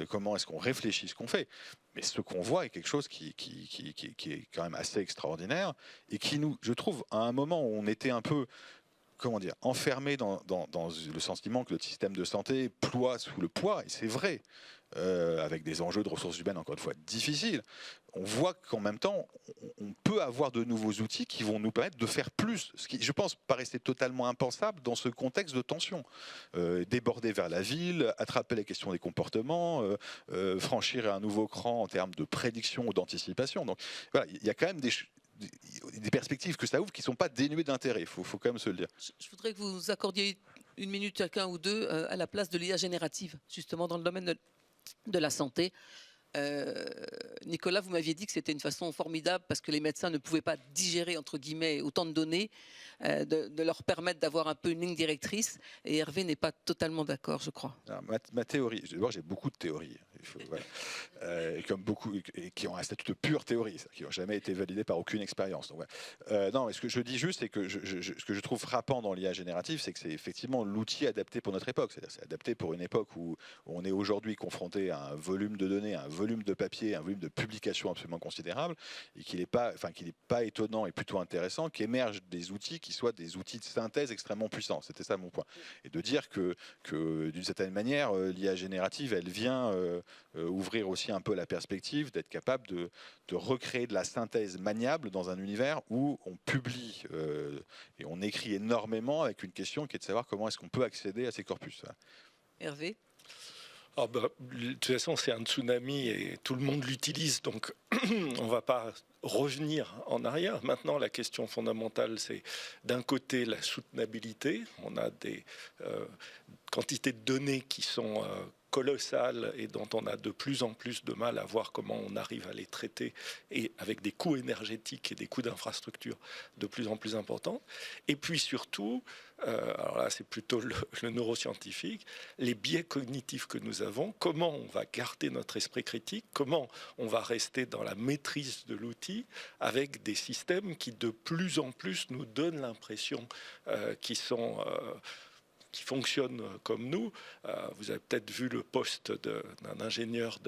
[SPEAKER 3] comment est-ce qu'on réfléchit ce qu'on fait. Mais ce qu'on voit est quelque chose qui est quand même assez extraordinaire et qui nous, je trouve, à un moment où on était un peu, comment dire, enfermé dans le sentiment que notre système de santé ploie sous le poids, et c'est vrai, avec des enjeux de ressources humaines encore une fois difficiles, on voit qu'en même temps, on peut avoir de nouveaux outils qui vont nous permettre de faire plus, ce qui, je pense, paraissait totalement impensable dans ce contexte de tension. Déborder vers la ville, attraper la question des comportements, franchir un nouveau cran en termes de prédiction ou d'anticipation. Donc voilà, il y a quand même des perspectives que ça ouvre qui ne sont pas dénuées d'intérêt, il faut quand même se le dire.
[SPEAKER 1] Je voudrais que vous accordiez une minute chacun ou deux à la place de l'IA générative, justement dans le domaine de la santé. Nicolas, vous m'aviez dit que c'était une façon formidable parce que les médecins ne pouvaient pas digérer, entre guillemets, autant de données, de leur permettre d'avoir un peu une ligne directrice. Et Hervé n'est pas totalement d'accord, je crois.
[SPEAKER 3] Alors, ma théorie, d'abord j'ai beaucoup de théories, voilà. Et comme beaucoup, et qui ont un statut de pure théorie, qui n'ont jamais été validées par aucune expérience. Donc, ouais. Non, mais ce que je dis juste, c'est que ce que je trouve frappant dans l'IA générative, c'est que c'est effectivement l'outil adapté pour notre époque. C'est-à-dire c'est adapté pour une époque où on est aujourd'hui confronté à un volume de données, à un volume de papier, un volume de publications absolument considérable, et qu'il n'est pas étonnant et plutôt intéressant qu'émergent des outils qui soient des outils de synthèse extrêmement puissants. C'était ça mon point. Et de dire que d'une certaine manière, l'IA générative, elle vient ouvrir aussi un peu la perspective d'être capable de recréer de la synthèse maniable dans un univers où on publie et on écrit énormément avec une question qui est de savoir comment est-ce qu'on peut accéder à ces corpus.
[SPEAKER 1] Hervé ?
[SPEAKER 2] De toute façon, c'est un tsunami et tout le monde l'utilise, donc on ne va pas revenir en arrière. Maintenant, la question fondamentale, c'est d'un côté la soutenabilité. On a des quantités de données qui sont colossales et dont on a de plus en plus de mal à voir comment on arrive à les traiter, et avec des coûts énergétiques et des coûts d'infrastructure de plus en plus importants. Et puis surtout, alors là c'est plutôt le neuroscientifique, les biais cognitifs que nous avons, comment on va garder notre esprit critique, comment on va rester dans la maîtrise de l'outil avec des systèmes qui de plus en plus nous donnent l'impression qui fonctionnent comme nous. Vous avez peut-être vu le post d'un ingénieur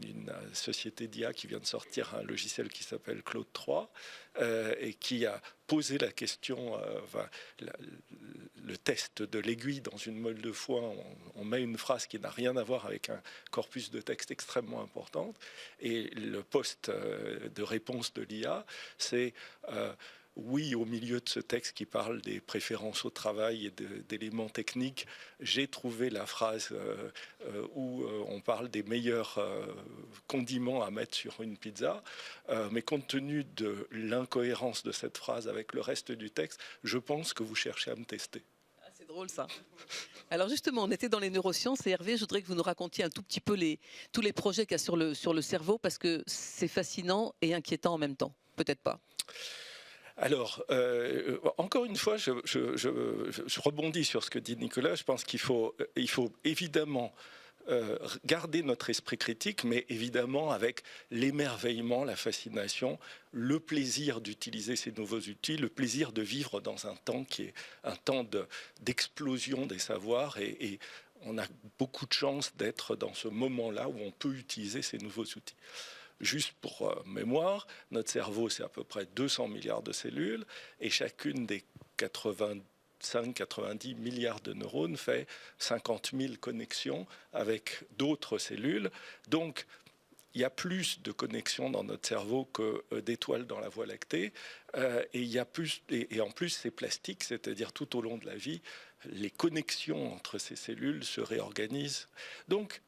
[SPEAKER 2] d'une société d'IA qui vient de sortir un logiciel qui s'appelle Claude 3 et qui a posé la question, le test de l'aiguille dans une meule de foin, on met une phrase qui n'a rien à voir avec un corpus de texte extrêmement important, et le post de réponse de l'IA, c'est oui, au milieu de ce texte qui parle des préférences au travail et d'éléments techniques, j'ai trouvé la phrase où on parle des meilleurs condiments à mettre sur une pizza. Mais compte tenu de l'incohérence de cette phrase avec le reste du texte, je pense que vous cherchez à me tester.
[SPEAKER 1] Ah, c'est drôle ça. Alors justement, on était dans les neurosciences et Hervé, je voudrais que vous nous racontiez un tout petit peu tous les projets qu'il y a sur le cerveau parce que c'est fascinant et inquiétant en même temps. Peut-être pas.
[SPEAKER 2] Alors, encore une fois, je rebondis sur ce que dit Nicolas. Je pense qu'il faut évidemment garder notre esprit critique, mais évidemment avec l'émerveillement, la fascination, le plaisir d'utiliser ces nouveaux outils, le plaisir de vivre dans un temps qui est un temps d'explosion des savoirs et on a beaucoup de chance d'être dans ce moment-là où on peut utiliser ces nouveaux outils. Juste pour mémoire, notre cerveau, c'est à peu près 200 milliards de cellules et chacune des 85-90 milliards de neurones fait 50 000 connexions avec d'autres cellules. Donc, il y a plus de connexions dans notre cerveau que d'étoiles dans la Voie lactée. Et en plus, c'est plastique, c'est-à-dire tout au long de la vie, les connexions entre ces cellules se réorganisent. Donc,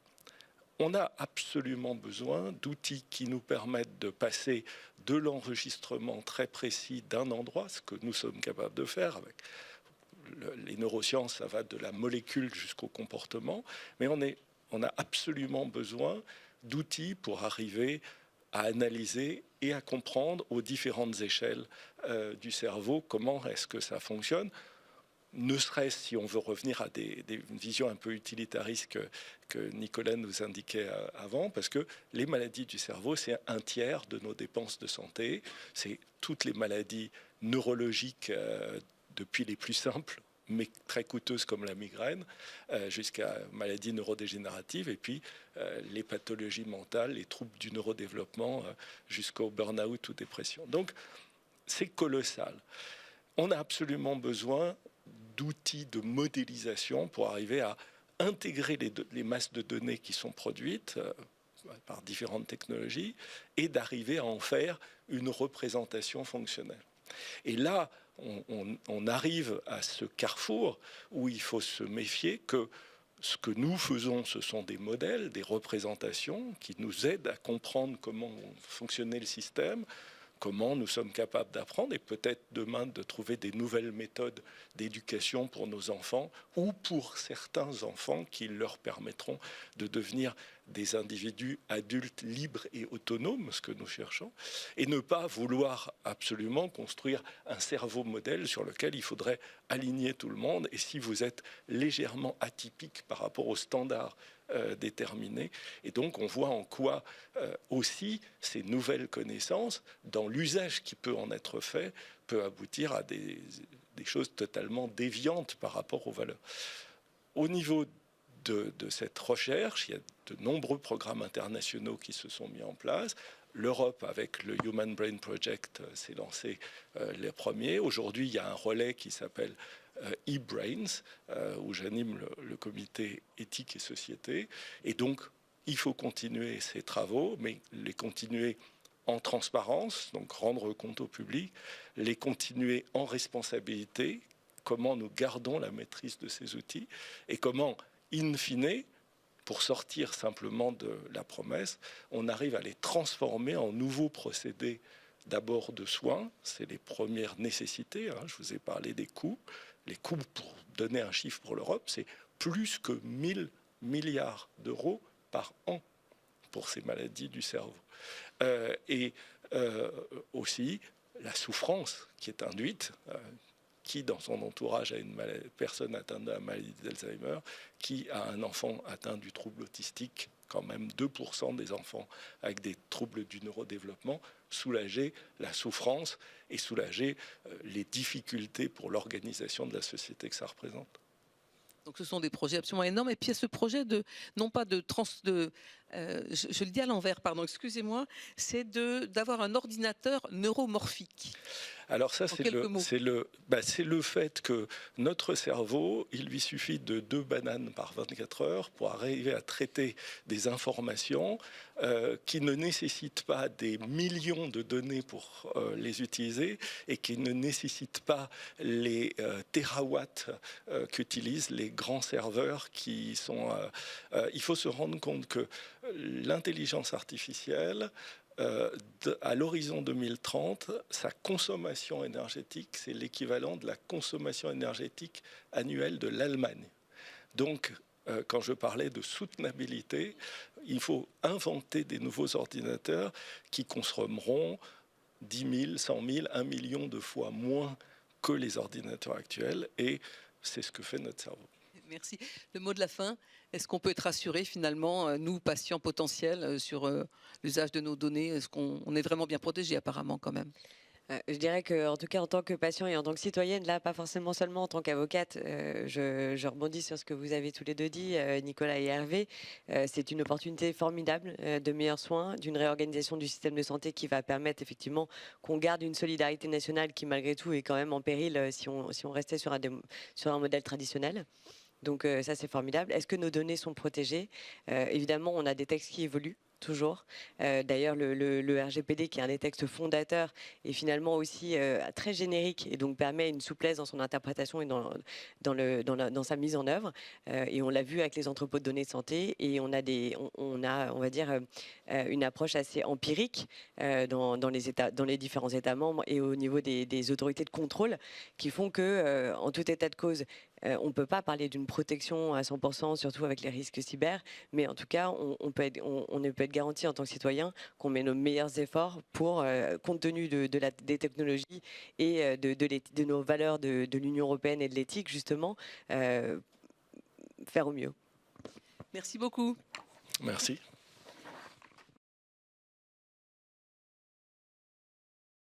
[SPEAKER 2] on a absolument besoin d'outils qui nous permettent de passer de l'enregistrement très précis d'un endroit, ce que nous sommes capables de faire avec les neurosciences, ça va de la molécule jusqu'au comportement, mais on a absolument besoin d'outils pour arriver à analyser et à comprendre aux différentes échelles du cerveau comment est-ce que ça fonctionne. Ne serait-ce, si on veut revenir à des visions un peu utilitaristes que Nicolas nous indiquait avant, parce que les maladies du cerveau, c'est un tiers de nos dépenses de santé. C'est toutes les maladies neurologiques, depuis les plus simples, mais très coûteuses comme la migraine, jusqu'à maladies neurodégénératives, et puis les pathologies mentales, les troubles du neurodéveloppement, jusqu'au burn-out ou dépression. Donc, c'est colossal. On a absolument besoin d'outils de modélisation pour arriver à intégrer les masses de données qui sont produites par différentes technologies et d'arriver à en faire une représentation fonctionnelle. Et là, on arrive à ce carrefour où il faut se méfier que ce que nous faisons, ce sont des modèles, des représentations qui nous aident à comprendre comment fonctionnait le système, comment nous sommes capables d'apprendre et peut-être demain de trouver des nouvelles méthodes d'éducation pour nos enfants ou pour certains enfants qui leur permettront de devenir des individus adultes libres et autonomes, ce que nous cherchons, et ne pas vouloir absolument construire un cerveau modèle sur lequel il faudrait aligner tout le monde. Et si vous êtes légèrement atypique par rapport aux standards déterminés, et donc on voit en quoi aussi ces nouvelles connaissances, dans l'usage qui peut en être fait, peut aboutir à des choses totalement déviantes par rapport aux valeurs. Au niveau de cette recherche, il y a de nombreux programmes internationaux qui se sont mis en place. L'Europe, avec le Human Brain Project, s'est lancé les premiers. Aujourd'hui, il y a un relais qui s'appelle eBrains, où j'anime le comité éthique et société. Et donc, il faut continuer ces travaux, mais les continuer en transparence, donc rendre compte au public, les continuer en responsabilité, comment nous gardons la maîtrise de ces outils et comment, in fine, pour sortir simplement de la promesse, on arrive à les transformer en nouveaux procédés d'abord de soins, c'est les premières nécessités, hein, je vous ai parlé des coûts. Les coûts, pour donner un chiffre pour l'Europe, c'est plus que 1 000 milliards d'euros par an pour ces maladies du cerveau. Aussi la souffrance qui est induite, qui dans son entourage a une personne atteinte de la maladie d'Alzheimer, qui a un enfant atteint du trouble autistique, quand même 2% des enfants avec des troubles du neurodéveloppement, soulager la souffrance et soulager les difficultés pour l'organisation de la société que ça représente.
[SPEAKER 1] Donc ce sont des projets absolument énormes. Et puis il y a ce projet de, non pas de je le dis à l'envers, pardon, excusez-moi, c'est d'avoir un ordinateur neuromorphique.
[SPEAKER 2] Alors ça,
[SPEAKER 1] En quelques mots.
[SPEAKER 2] c'est le fait que notre cerveau, il lui suffit de 2 bananes par 24 heures pour arriver à traiter des informations qui ne nécessitent pas des millions de données pour les utiliser et qui ne nécessitent pas les térawatts qu'utilisent les grands serveurs qui sont... il faut se rendre compte que l'intelligence artificielle, à l'horizon 2030, sa consommation énergétique, c'est l'équivalent de la consommation énergétique annuelle de l'Allemagne. Donc, quand je parlais de soutenabilité, il faut inventer des nouveaux ordinateurs qui consommeront 10 000, 100 000, 1 million de fois moins que les ordinateurs actuels, et c'est ce que fait notre cerveau.
[SPEAKER 1] Merci. Le mot de la fin, est-ce qu'on peut être rassuré finalement, nous, patients potentiels, sur l'usage de nos données? Est-ce qu'on est vraiment bien protégé apparemment quand même?
[SPEAKER 4] Je dirais qu'en tout cas, en tant que patient et en tant que citoyenne, là, pas forcément seulement en tant qu'avocate, je rebondis sur ce que vous avez tous les deux dit, Nicolas et Hervé. C'est une opportunité formidable de meilleurs soins, d'une réorganisation du système de santé qui va permettre effectivement qu'on garde une solidarité nationale qui, malgré tout, est quand même en péril si on restait sur un modèle traditionnel. Donc ça, c'est formidable. Est-ce que nos données sont protégées? Évidemment, on a des textes qui évoluent toujours. D'ailleurs, le RGPD, qui est un des textes fondateurs, est finalement aussi très générique et donc permet une souplesse dans son interprétation et dans sa mise en œuvre. Et on l'a vu avec les entrepôts de données de santé, et on va dire, une approche assez empirique dans les différents États membres et au niveau des autorités de contrôle, qui font que, en tout état de cause, on ne peut pas parler d'une protection à 100%, surtout avec les risques cyber, mais en tout cas, on peut être garanti en tant que citoyen qu'on met nos meilleurs efforts pour, compte tenu des technologies et de nos valeurs de l'Union européenne et de l'éthique, justement, faire au mieux.
[SPEAKER 1] Merci beaucoup.
[SPEAKER 2] Merci.